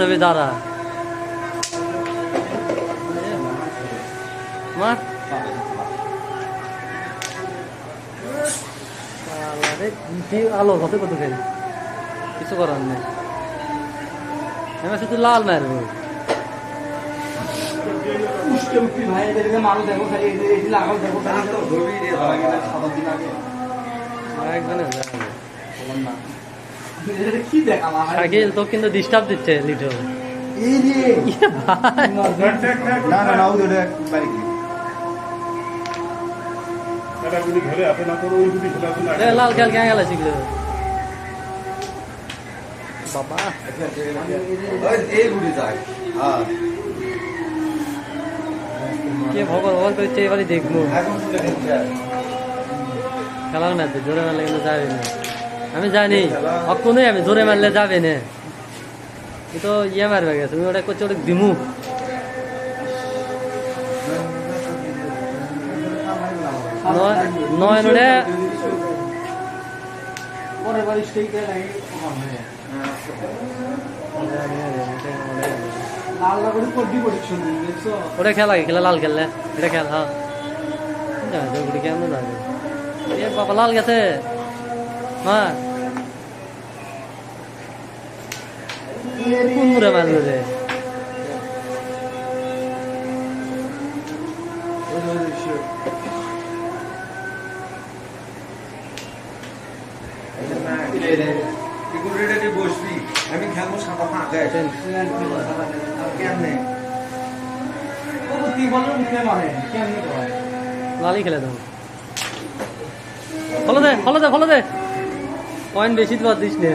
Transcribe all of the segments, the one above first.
নবী দাঁড়া মার আলো কত কত খেলি কিছু করার নেই শুধু লাল মারবো শাকিল তো কিন্তু ডিস্টার্ব দিচ্ছে লিটল লাল খেল কে গেল শিখলে বাবা কে ভগর ভগর করছে এবারে দেখবো খেলার ম্যাচ জোরে মারলে কিন্তু যাবে না আমি জানি অক্ষণই আমি জোরে মারলে যাবে না তুই তো ইয়ে মারবে গেছে তুমি ওটা করছো ওটা দিমু নয় নোটে ওটা খেলা খেলা লাল খেললে এটা খেল হ্যাঁ কেমন যাবে এ বাবা লাল গেছে মা কোন মুড়ে মারলো রে বসবি আমি খেলবো সাদা ফাঁকা কেমনে লালই খেলে দেবো ফলো দে পয়েন্ট বেশি তো দিস নে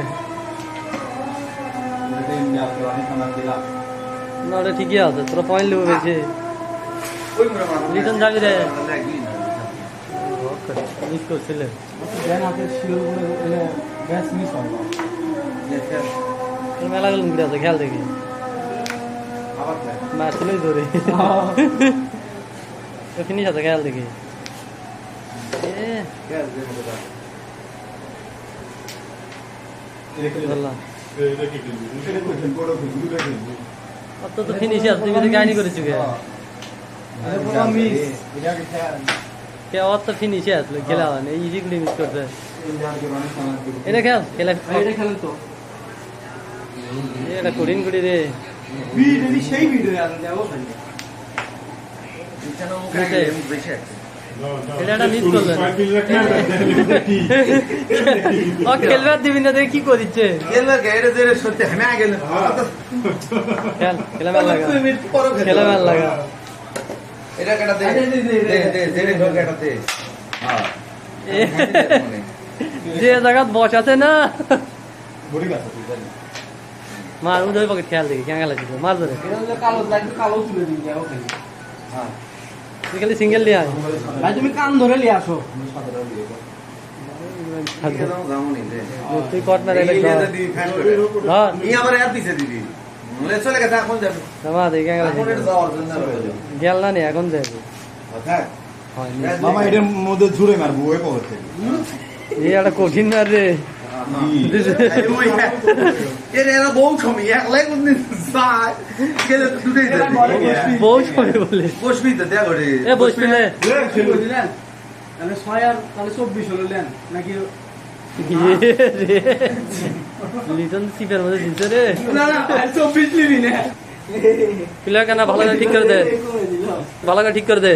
না ওটা ঠিকই আছে তোরা পয়েন্ট নেবো বেশি লিটন যাবি রে মিস করছিলে মেলা গেল মুখে আছে খেয়াল দেখি মারছিলই ধরে ফিনিশ আছে খেয়াল দেখি তো ফিনিশ আছে তুমি তো গাইনি করেছো কে অত তো ফিনিশে আসলো খেলা হয় না ইজি গুলি মিস করছে এটা খেলা খেলেন তো এটা কঠিন করি রে সেই ভিডিও খেলবার দিবি না দেখে কি করিচ্ছে খেলা মেল লাগা যে জায়গা বস আছে না মার উদয় পকেট খেয়াল দেখি কেন খেলা মার ধরে খালি সিঙ্গেল লিয়া ভাই তুমি কান ধরে লিয়ে আসো তুই কট মেরে গেল না নি এখন যাবো একটা কঠিন মার রে বউ ছবি বলে বসবি তো বসবি তাহলে 6 আর তাহলে 24 হলো লেন নাকি লিটন সিপের মধ্যে দিছে রে না না 24 লিবি না প্লেয়ার কেন ভালো করে ঠিক করে দে ভালো করে ঠিক করে দে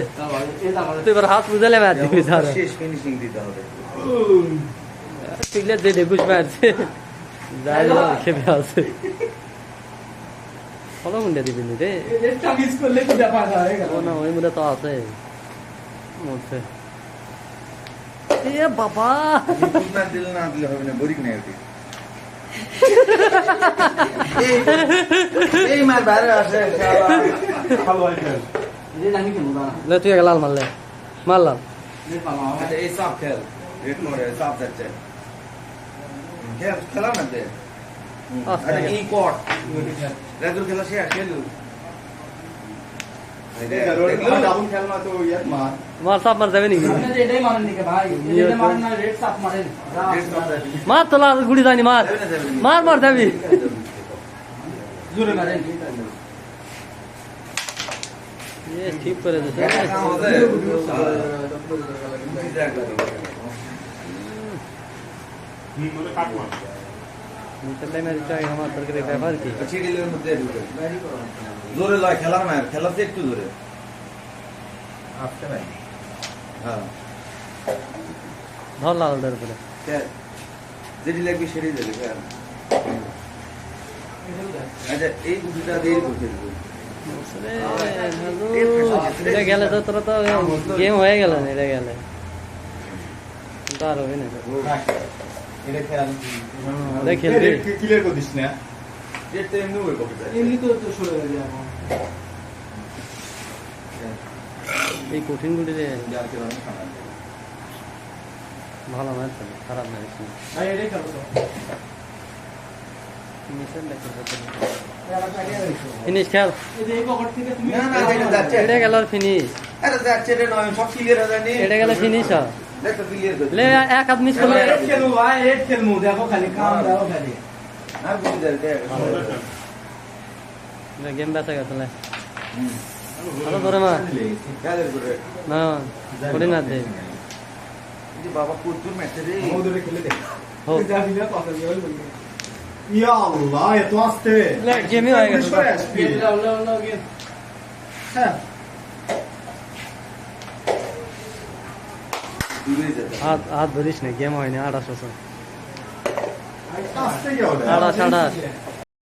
তুই এবার হাত বুঝালে ম্যাচ দিবি স্যার শেষ ফিনিশিং দিতে হবে প্লেয়ার দে ঘুষ মারছে যাই খেপে আছে ভালো মুন্ডা দিবি রে এটা মিস করলে কি ব্যাপার হয় না ওই মুন্ডা তো আছে মরছে এ বাবা না দিলে হবে না বোরিং নাই ওটি এই মার বাইরে আসে ভালো হয় খেল এই নাকি কেন না লে তুই লাল মারলে মারলাম আচ্ছা এই সব খেল রেড মোড়ে সব যাচ্ছে খেলা না দে আচ্ছা এই কোট রেগুলার খেলা শেষ খেলু मार साफ मार जावे मार तो गुड़ी जानी मार मार मार जावी জোরে মারেন ঠিক করে দিতে আমার তরকারি ব্যাপার কি জোরে লয় খেলার মায়ের খেলাতে একটু জোরে হ্যাঁ ধর লাল ধরে পরে যেটি লাগবে সেটাই দেবে আচ্ছা এই বুদ্ধিটা দিয়ে করতে দেবো এটা গেলে তো তোরা তো গেম হয়ে গেল না এটা গেলে আর হবে না খেলবি ক্লিয়ার করে দিস না এটা এমনি ওই কপি এমনি তো সরে যাবে এখন এই কঠিন গুলি রে ভালো ম্যাচ খারাপ ম্যাচ ভাই এটাই খেলো তো ফিনিশ খেল এটা গেল ফিনিশ আরে যাচ্ছে রে নয় সব ক্লিয়ার হয়ে যায়নি এটা গেল ফিনিশ দেখো ক্লিয়ার করে লে এক আদমি করলে রেড খেলবো ভাই রেড খেলবো দেখো খালি কাম দাও খালি আর বুঝি যাচ্ছে গেম বেঁচে গেছে লে ভালো ধরে মা কাদের করে না করি না দে যে বাবা কুতুর ম্যাচ রে ওদের খেলে দে হোক যা দিনা কথা বল ইয়া আল্লাহ এত আস্তে লে গেমই হয়ে গেছে হ্যাঁ হাত ধরিস না গেম হয়নি 28 আস্তে গেল 28